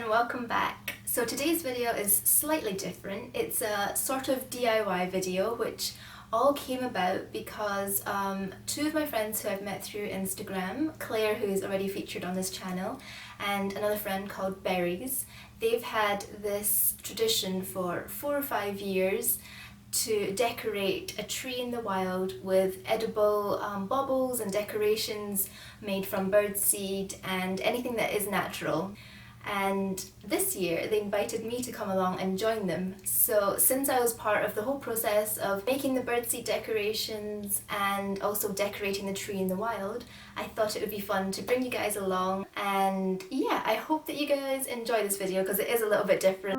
everyone, welcome back. So today's video is slightly different. It's a sort of DIY video which all came about because two of my friends who I've met through Instagram, Claire, who's already featured on this channel, and another friend called Berries, they've had this tradition for 4 or 5 years to decorate a tree in the wild with edible baubles and decorations made from birdseed and anything that is natural. And this year they invited me to come along and join them. So since I was part of the whole process of making the birdseed decorations and also decorating the tree in the wild, I thought it would be fun to bring you guys along. And yeah, I hope that you guys enjoy this video because it is a little bit different.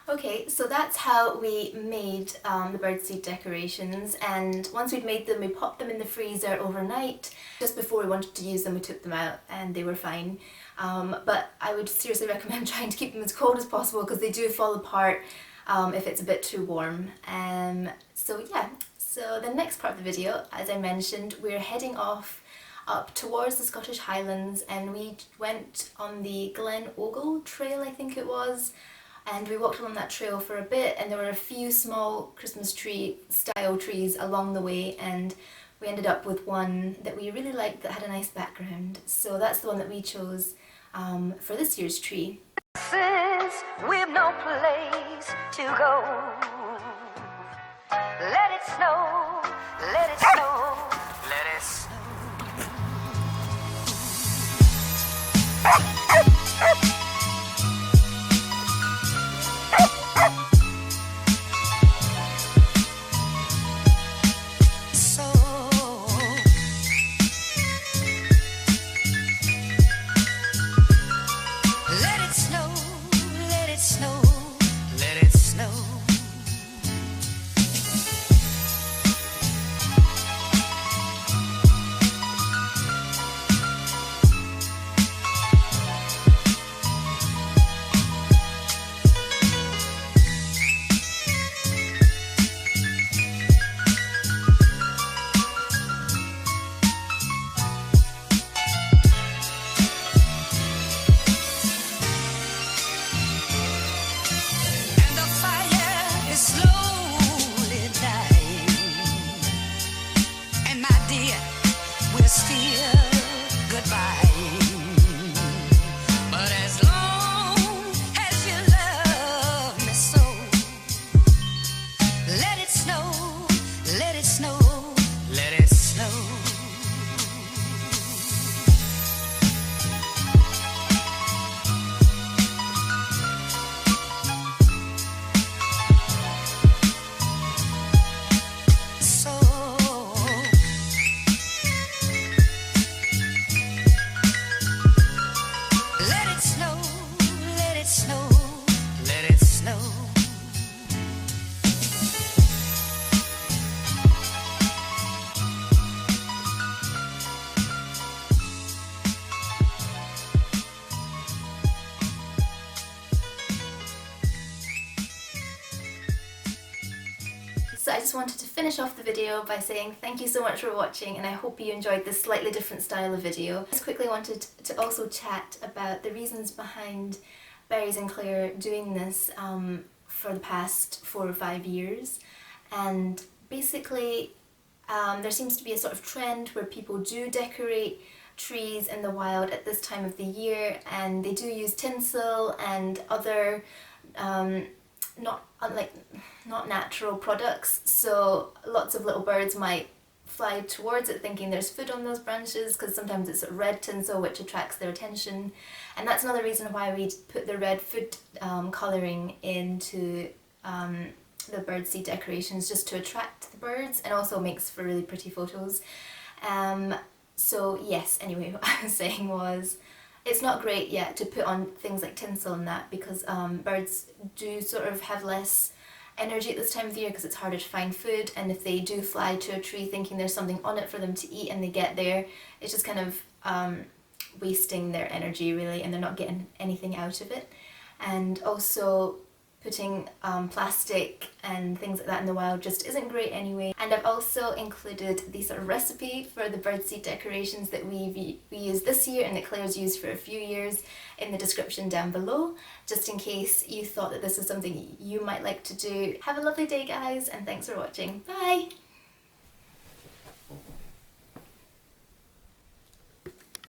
Okay, so that's how we made the birdseed decorations, and once we'd made them we popped them in the freezer overnight. Just before we wanted to use them we took them out and they were fine. But I would seriously recommend trying to keep them as cold as possible because they do fall apart if it's a bit too warm. So yeah, so the next part of the video, as I mentioned, we're heading off up towards the Scottish Highlands, and we went on the Glen Ogle trail, I think it was. And we walked along that trail for a bit, and there were a few small Christmas tree style trees along the way, and we ended up with one that we really liked that had a nice background. So that's the one that we chose for this year's tree. Since we've no place to go, let it snow, let it snow, let it snow. I just wanted to finish off the video by saying thank you so much for watching, and I hope you enjoyed this slightly different style of video. I just quickly wanted to also chat about the reasons behind Berries and Claire doing this for the past 4 or 5 years. And basically there seems to be a sort of trend where people do decorate trees in the wild at this time of the year, and they do use tinsel and other not natural products, so lots of little birds might fly towards it thinking there's food on those branches, because sometimes it's sort of red tinsel which attracts their attention. And that's another reason why we put the red food colouring into the birdseed decorations, just to attract the birds, and also makes for really pretty photos. So yes, anyway, what I was saying was, it's not great yet to put on things like tinsel and that, because birds do sort of have less energy at this time of the year because it's harder to find food, and if they do fly to a tree thinking there's something on it for them to eat and they get there, it's just kind of wasting their energy really, and they're not getting anything out of it. And also putting plastic and things like that in the wild just isn't great anyway. And I've also included the sort of recipe for the birdseed decorations that we used this year and that Claire's used for a few years in the description down below, just in case you thought that this was something you might like to do. Have a lovely day guys, and thanks for watching. Bye!